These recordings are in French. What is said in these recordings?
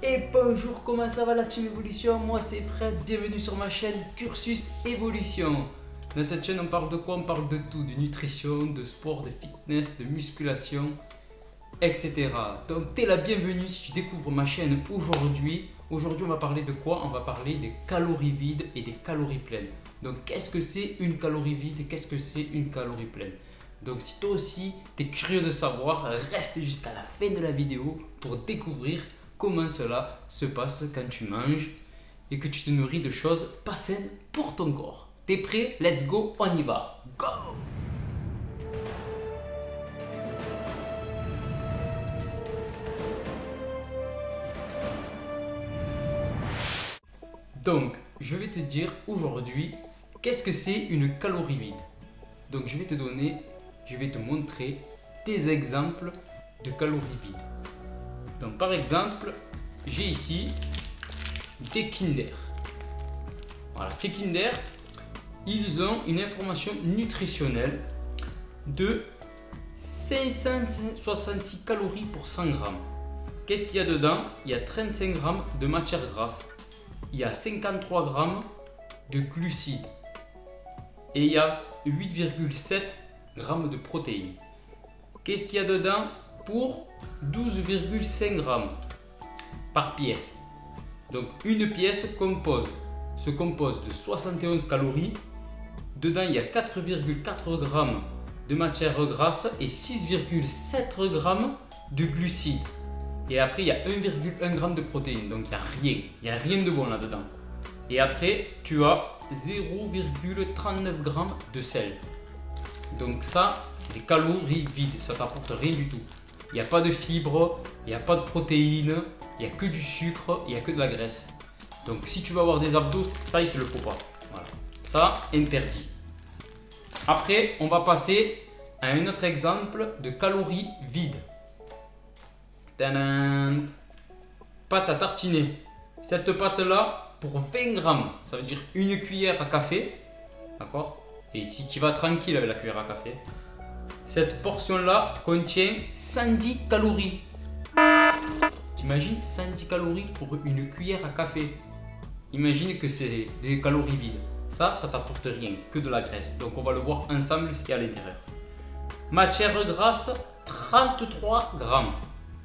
Et bonjour, comment ça va la team Evolution? Moi c'est Fred, bienvenue sur ma chaîne Cursus Evolution. Dans cette chaîne on parle de quoi? On parle de tout, de nutrition, de sport, de fitness, de musculation, etc. Donc t'es la bienvenue si tu découvres ma chaîne aujourd'hui. Aujourd'hui on va parler de quoi? On va parler des calories vides et des calories pleines. Donc qu'est-ce que c'est une calorie vide et qu'est-ce que c'est une calorie pleine? Donc si toi aussi tu es curieux de savoir, reste jusqu'à la fin de la vidéo pour découvrir comment cela se passe quand tu manges et que tu te nourris de choses pas saines pour ton corps. T'es prêt? Let's go, on y va. Go! Donc, je vais te dire aujourd'hui, qu'est-ce que c'est une calorie vide? Donc, je vais te montrer des exemples de calories vides. Donc, par exemple, j'ai ici des Kinder. Voilà, ces Kinder, ils ont une information nutritionnelle de 566 calories pour 100 grammes. Qu'est-ce qu'il y a dedans? Il y a 35 grammes de matière grasse. Il y a 53 grammes de glucides et il y a 8,7 grammes de protéines. Qu'est-ce qu'il y a dedans pour 12,5 grammes par pièce? Donc une pièce se compose de 71 calories. Dedans il y a 4,4 grammes de matière grasse et 6,7 grammes de glucides. Et après, il y a 1,1 g de protéines. Donc, il n'y a rien de bon là-dedans. Et après, tu as 0,39 g de sel. Donc ça, c'est des calories vides. Ça ne t'apporte rien du tout. Il n'y a pas de fibres, il n'y a pas de protéines, il n'y a que du sucre, il n'y a que de la graisse. Donc, si tu veux avoir des abdos, ça, il ne te le faut pas. Voilà. Ça, interdit. Après, on va passer à un autre exemple de calories vides. Tadam! Pâte à tartiner. Cette pâte là pour 20 grammes, ça veut dire une cuillère à café, d'accord? Et si tu vas tranquille avec la cuillère à café, cette portion là contient 110 calories. T'imagines 110 calories pour une cuillère à café? Imagine que c'est des calories vides. Ça t'apporte rien, que de la graisse. Donc on va le voir ensemble ce qu'il y a à l'intérieur. Matière grasse, 33 grammes.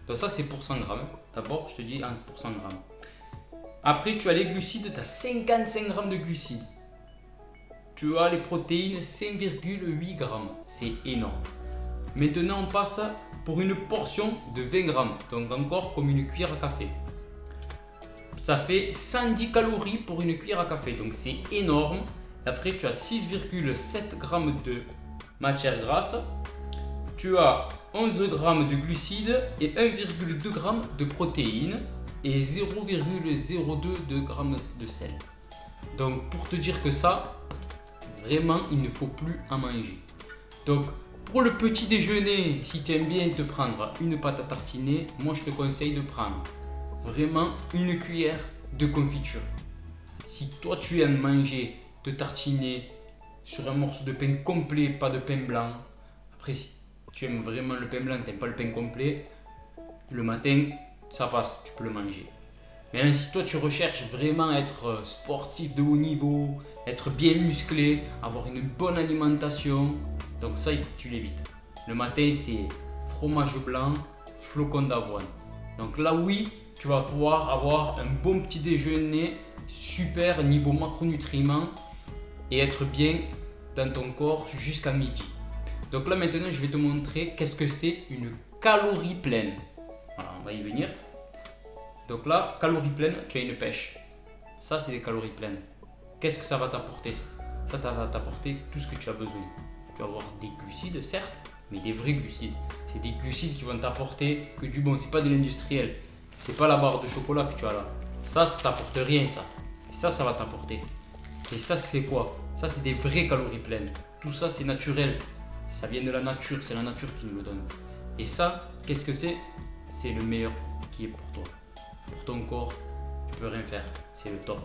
Donc ça c'est pour 100 grammes. D'abord je te dis pour 100 grammes. Après tu as les glucides, tu as 55 grammes de glucides. Tu as les protéines, 5,8 grammes. C'est énorme. Maintenant on passe pour une portion de 20 grammes. Donc encore comme une cuillère à café. Ça fait 110 calories pour une cuillère à café. Donc c'est énorme. Après tu as 6,7 grammes de matière grasse. Tu as 11 g de glucides et 1,2 g de protéines et 0,02 g de sel. Donc pour te dire que ça, vraiment il ne faut plus en manger. Donc pour le petit déjeuner, si tu aimes bien te prendre une pâte à tartiner, moi je te conseille de prendre vraiment une cuillère de confiture. Si toi tu aimes manger, te tartiner sur un morceau de pain complet, pas de pain blanc. Après si tu aimes vraiment le pain blanc, tu n'aimes pas le pain complet, le matin, ça passe, tu peux le manger. Mais si toi tu recherches vraiment être sportif de haut niveau, être bien musclé, avoir une bonne alimentation, donc ça il faut que tu l'évites. Le matin c'est fromage blanc, flocons d'avoine. Donc là oui, tu vas pouvoir avoir un bon petit déjeuner, super niveau macronutriments et être bien dans ton corps jusqu'à midi. Donc là maintenant je vais te montrer qu'est-ce que c'est une calorie pleine. Voilà, on va y venir. Donc là, calorie pleine, tu as une pêche. Ça c'est des calories pleines. Qu'est-ce que ça va t'apporter? Ça va t'apporter tout ce que tu as besoin. Tu vas avoir des glucides certes, mais des vrais glucides. C'est des glucides qui vont t'apporter que du bon. C'est pas de l'industriel. C'est pas la barre de chocolat que tu as là. Ça t'apporte rien ça. Ça va t'apporter. Et ça c'est quoi? Ça c'est des vraies calories pleines. Tout ça c'est naturel. Ça vient de la nature, c'est la nature qui nous le donne. Et ça, qu'est-ce que c'est? C'est le meilleur qui est pour toi. Pour ton corps, tu peux rien faire. C'est le top.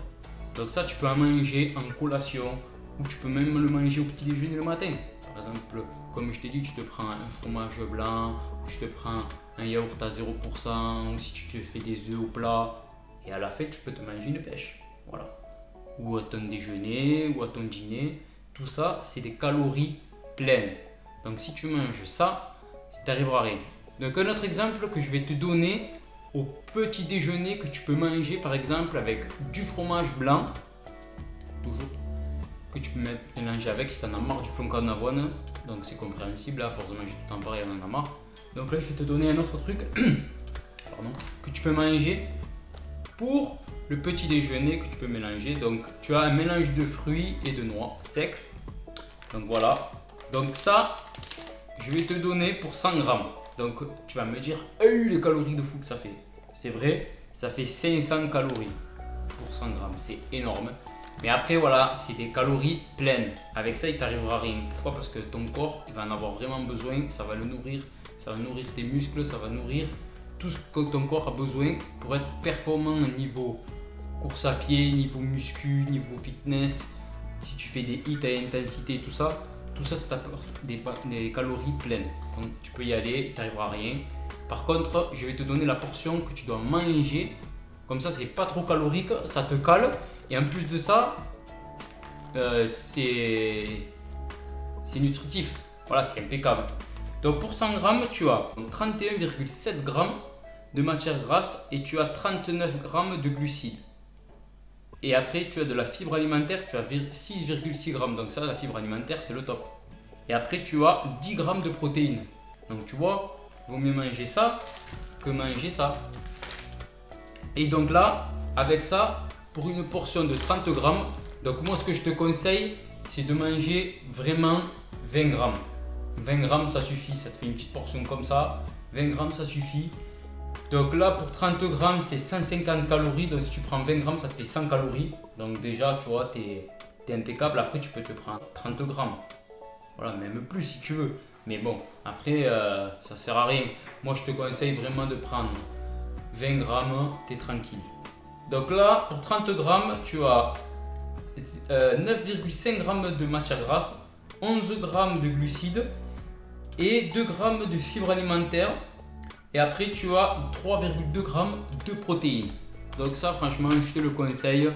Donc ça, tu peux en manger en collation ou tu peux même le manger au petit déjeuner le matin. Par exemple, comme je t'ai dit, tu te prends un fromage blanc, ou tu te prends un yaourt à 0%, ou si tu te fais des œufs au plat, Et à la fin, tu peux te manger une pêche. Voilà. Ou à ton déjeuner, ou à ton dîner. Tout ça, c'est des calories pleines. Donc si tu manges ça, tu n'arriveras à rien. Donc un autre exemple que je vais te donner au petit déjeuner que tu peux manger par exemple avec du fromage blanc. Toujours. Que tu peux mélanger avec si tu en as marre du flocon d'avoine. Donc c'est compréhensible, à force de manger tout le temps pareil, on en a marre. Donc là je vais te donner un autre truc pardon, que tu peux manger pour le petit déjeuner que tu peux mélanger. Donc tu as un mélange de fruits et de noix secs. Donc voilà. Donc ça, je vais te donner pour 100 grammes. Donc tu vas me dire, les calories de fou que ça fait. C'est vrai, ça fait 500 calories pour 100 grammes. C'est énorme. Mais après, voilà, c'est des calories pleines. Avec ça, il t'arrivera rien. Pourquoi? Parce que ton corps, il va en avoir vraiment besoin. Ça va le nourrir. Ça va nourrir tes muscles. Ça va nourrir tout ce que ton corps a besoin pour être performant au niveau course à pied, niveau muscu, niveau fitness. Si tu fais des hits à intensité, tout ça ça t'apporte des calories pleines. Donc tu peux y aller, il t'arrivera rien. Par contre, je vais te donner la portion que tu dois manger. Comme ça, c'est pas trop calorique, ça te cale. Et en plus de ça, c'est nutritif. Voilà, c'est impeccable. Donc pour 100 grammes, tu as 31,7 grammes de matière grasse et tu as 39 grammes de glucides. Et après, tu as de la fibre alimentaire, tu as 6,6 grammes. Donc ça, la fibre alimentaire, c'est le top. Et après, tu as 10 grammes de protéines. Donc tu vois, il vaut mieux manger ça que manger ça. Et donc là, avec ça, pour une portion de 30 grammes, donc moi, ce que je te conseille, c'est de manger vraiment 20 grammes. 20 grammes, ça suffit. Ça te fait une petite portion comme ça. 20 grammes, ça suffit. Donc là, pour 30 grammes, c'est 150 calories. Donc si tu prends 20 grammes, ça te fait 100 calories. Donc déjà, tu vois, tu es impeccable. Après, tu peux te prendre 30 grammes. Voilà, même plus si tu veux. Mais bon, après, ça sert à rien. Moi, je te conseille vraiment de prendre 20 grammes, tu es tranquille. Donc là, pour 30 grammes, tu as 9,5 grammes de matière grasse, 11 grammes de glucides et 2 grammes de fibres alimentaires. Et après, tu as 3,2 grammes de protéines. Donc ça, franchement, je te le conseille.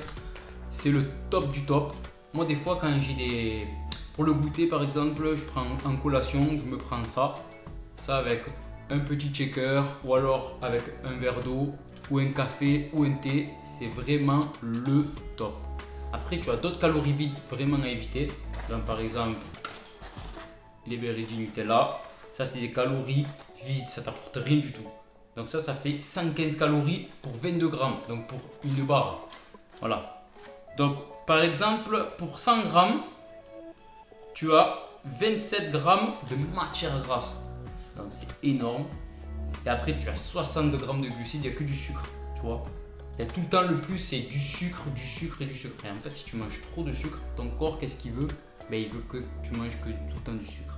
C'est le top du top. Moi, des fois, quand j'ai des... Pour le goûter, par exemple, je prends en collation, je me prends ça. Ça avec un petit shaker ou alors avec un verre d'eau ou un café ou un thé. C'est vraiment le top. Après, tu as d'autres calories vides vraiment à éviter. Donc, par exemple, les berries du Nutella. Ça, c'est des calories vides, ça t'apporte rien du tout. Donc ça fait 115 calories pour 22 grammes, donc pour une barre. Voilà. Donc, par exemple, pour 100 grammes, tu as 27 grammes de matière grasse. Donc, c'est énorme. Et après, tu as 60 grammes de glucides, il n'y a que du sucre, tu vois. Il y a tout le temps le plus, c'est du sucre, du sucre et du sucre. Et en fait, si tu manges trop de sucre, ton corps, qu'est-ce qu'il veut? Ben, il veut que tu manges que tout le temps du sucre.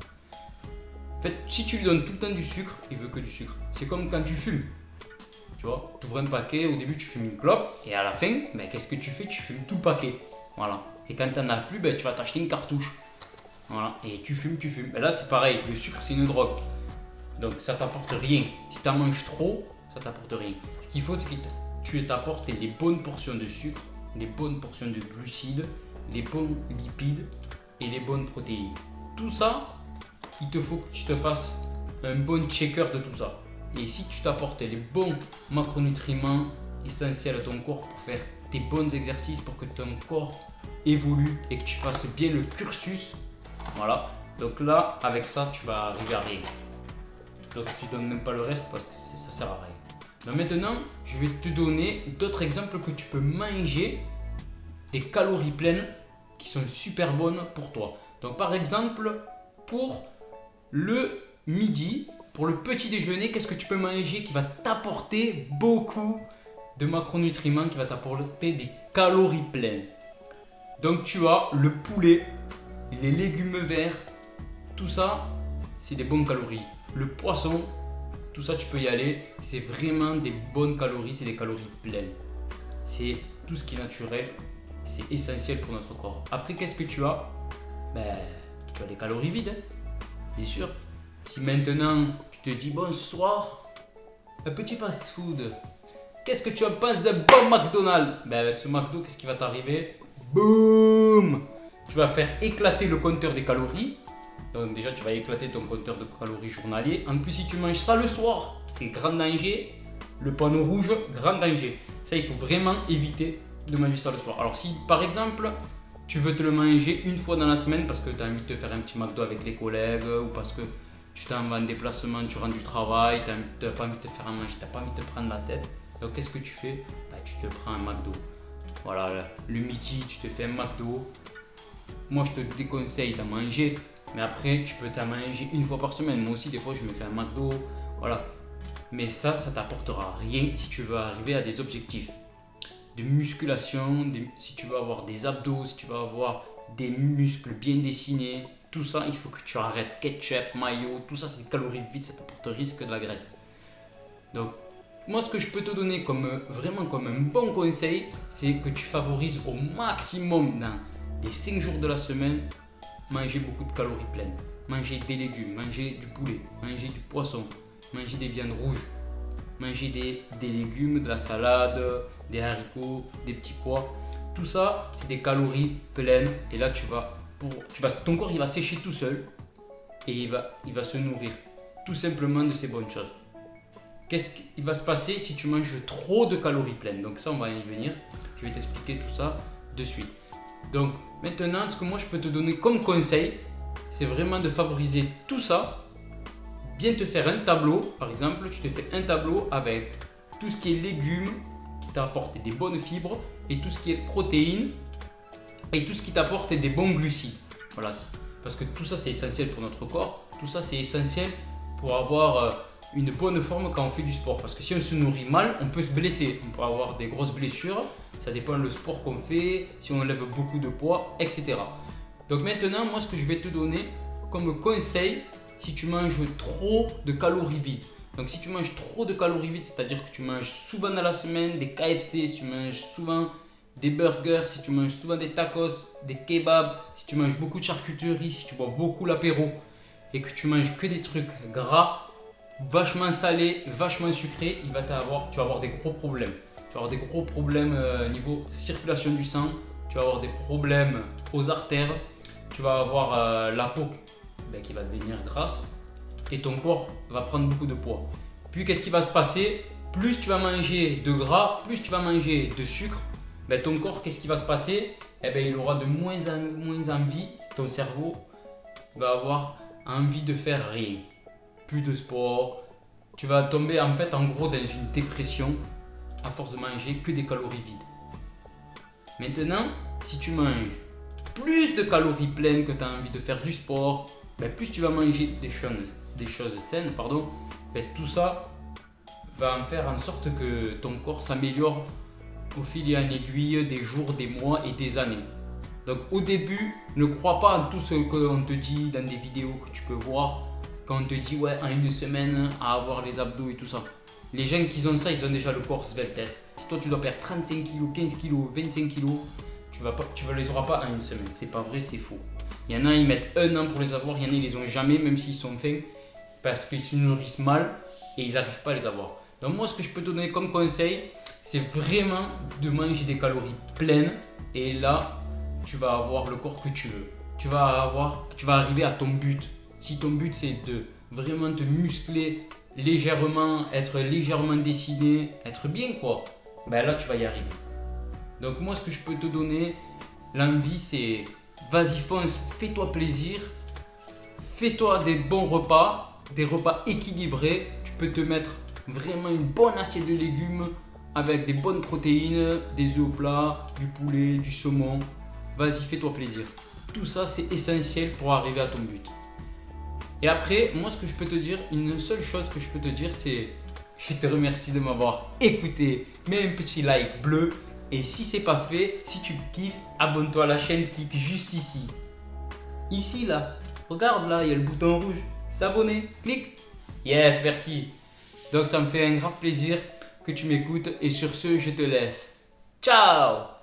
En fait, si tu lui donnes tout le temps du sucre, il veut que du sucre. C'est comme quand tu fumes. Tu vois, tu ouvres un paquet, au début tu fumes une clope et à la fin, ben, qu'est-ce que tu fais? Tu fumes tout le paquet. Voilà. Et quand tu n'en as plus, ben, tu vas t'acheter une cartouche. Voilà. Et tu fumes, tu fumes. Ben là, c'est pareil. Le sucre, c'est une drogue. Donc, ça t'apporte rien. Si tu en manges trop, ça t'apporte rien. Ce qu'il faut, c'est que tu t'apportes les bonnes portions de sucre, les bonnes portions de glucides, les bons lipides et les bonnes protéines. Tout ça, il te faut que tu te fasses un bon checker de tout ça. Et si tu t'apportes les bons macronutriments essentiels à ton corps pour faire tes bons exercices, pour que ton corps évolue et que tu fasses bien le cursus, voilà. Donc là, avec ça, tu vas arriver à rien. Donc tu ne donnes même pas le reste parce que ça sert à rien. Donc maintenant, je vais te donner d'autres exemples que tu peux manger, des calories pleines qui sont super bonnes pour toi. Donc par exemple, pour le midi, pour le petit déjeuner, qu'est-ce que tu peux manger qui va t'apporter beaucoup de macronutriments, qui va t'apporter des calories pleines? Donc tu as le poulet, les légumes verts, tout ça, c'est des bonnes calories. Le poisson, tout ça tu peux y aller, c'est vraiment des bonnes calories, c'est des calories pleines. C'est tout ce qui est naturel, c'est essentiel pour notre corps. Après, qu'est-ce que tu as? Ben, tu as des calories vides, hein. Bien sûr. Si maintenant tu te dis bon, ce soir, un petit fast-food, qu'est-ce que tu en penses de bon McDonald's? Ben avec ce McDo, qu'est-ce qui va t'arriver? Boum! Tu vas faire éclater le compteur des calories. Donc déjà, tu vas éclater ton compteur de calories journalier. En plus, si tu manges ça le soir, c'est grand danger. Le panneau rouge, grand danger. Ça, il faut vraiment éviter de manger ça le soir. Alors si, par exemple, tu veux te le manger une fois dans la semaine parce que tu as envie de te faire un petit McDo avec les collègues ou parce que tu t'en vas en déplacement, tu rentres du travail, tu n'as pas envie de te faire un manger, tu n'as pas envie de te prendre la tête. Donc, qu'est-ce que tu fais? Bah, tu te prends un McDo. Voilà, le midi, tu te fais un McDo. Moi, je te déconseille d'en manger. Mais après, tu peux t'en manger une fois par semaine. Moi aussi, des fois, je me fais un McDo. Voilà. Mais ça t'apportera rien si tu veux arriver à des objectifs de musculation, si tu veux avoir des abdos, si tu veux avoir des muscles bien dessinés. Tout ça, il faut que tu arrêtes ketchup, mayo. Tout ça, c'est des calories vides. Ça t'apporte risque de la graisse. Donc, moi, ce que je peux te donner vraiment comme un bon conseil, c'est que tu favorises au maximum dans les 5 jours de la semaine, manger beaucoup de calories pleines, manger des légumes, manger du poulet, manger du poisson, manger des viandes rouges, manger des légumes, de la salade, des haricots, des petits pois. Tout ça, c'est des calories pleines et là, ton corps il va sécher tout seul et il va se nourrir tout simplement de ces bonnes choses. Qu'est-ce qui va se passer si tu manges trop de calories pleines? Donc ça, on va y venir. Je vais t'expliquer tout ça de suite. Donc maintenant, ce que moi je peux te donner comme conseil, c'est vraiment de favoriser tout ça. Bien te faire un tableau. Par exemple, tu te fais un tableau avec tout ce qui est légumes qui t'apportent des bonnes fibres et tout ce qui est protéines et tout ce qui t'apporte des bons glucides. Voilà, parce que tout ça c'est essentiel pour notre corps. Tout ça c'est essentiel pour avoir une bonne forme quand on fait du sport. Parce que si on se nourrit mal, on peut se blesser. On peut avoir des grosses blessures. Ça dépend le sport qu'on fait, si on lève beaucoup de poids, etc. Donc maintenant, moi, ce que je vais te donner comme conseil, si tu manges trop de calories vides. Donc si tu manges trop de calories vides, c'est-à-dire que tu manges souvent dans la semaine des KFC, si tu manges souvent des burgers, si tu manges souvent des tacos, des kebabs, si tu manges beaucoup de charcuterie, si tu bois beaucoup l'apéro et que tu manges que des trucs gras, vachement salés, vachement sucrés, tu vas avoir des gros problèmes. Tu vas avoir des gros problèmes niveau circulation du sang, tu vas avoir des problèmes aux artères, tu vas avoir la peau qui va devenir grasse et ton corps va prendre beaucoup de poids. Puis qu'est-ce qui va se passer? Plus tu vas manger de gras, plus tu vas manger de sucre, ton corps, qu'est-ce qui va se passer? Il aura de moins en moins envie, ton cerveau va avoir envie de faire rien. Plus de sport, tu vas tomber en gros dans une dépression à force de manger que des calories vides. Maintenant, si tu manges plus de calories pleines, que tu as envie de faire du sport, plus tu vas manger des choses saines, tout ça va en faire en sorte que ton corps s'améliore au fil et en aiguille des jours, des mois et des années. Donc au début, ne crois pas en tout ce qu'on te dit dans des vidéos que tu peux voir, quand on te dit ouais, en une semaine à avoir les abdos et tout ça. Les gens qui ont ça, ils ont déjà le corps svelte. Si toi tu dois perdre 35 kg, 15 kg, 25 kg, tu ne les auras pas en une semaine. C'est pas vrai, c'est faux. Il y en a, ils mettent 1 an pour les avoir, il y en a, ils les ont jamais, même s'ils sont fins, parce qu'ils se nourrissent mal et ils n'arrivent pas à les avoir. Donc moi, ce que je peux te donner comme conseil, c'est vraiment de manger des calories pleines et là, tu vas avoir le corps que tu veux. Tu vas arriver à ton but. Si ton but c'est de vraiment te muscler légèrement, être légèrement dessiné, être bien quoi, là tu vas y arriver. Donc moi ce que je peux te donner, l'envie c'est vas-y fonce, fais-toi plaisir, fais-toi des bons repas, des repas équilibrés. Tu peux te mettre vraiment une bonne assiette de légumes avec des bonnes protéines, des œufs plats, du poulet, du saumon. Vas-y, fais-toi plaisir. Tout ça, c'est essentiel pour arriver à ton but. Et après, moi, ce que je peux te dire, une seule chose que je peux te dire, c'est je te remercie de m'avoir écouté. Mets un petit like bleu. Et si ce n'est pas fait, si tu kiffes, abonne-toi à la chaîne, clique juste ici. Ici, là. Regarde, là, il y a le bouton rouge. S'abonner, clique. Yes, merci. Donc, ça me fait un grave plaisir que tu m'écoutes. Et sur ce, je te laisse. Ciao!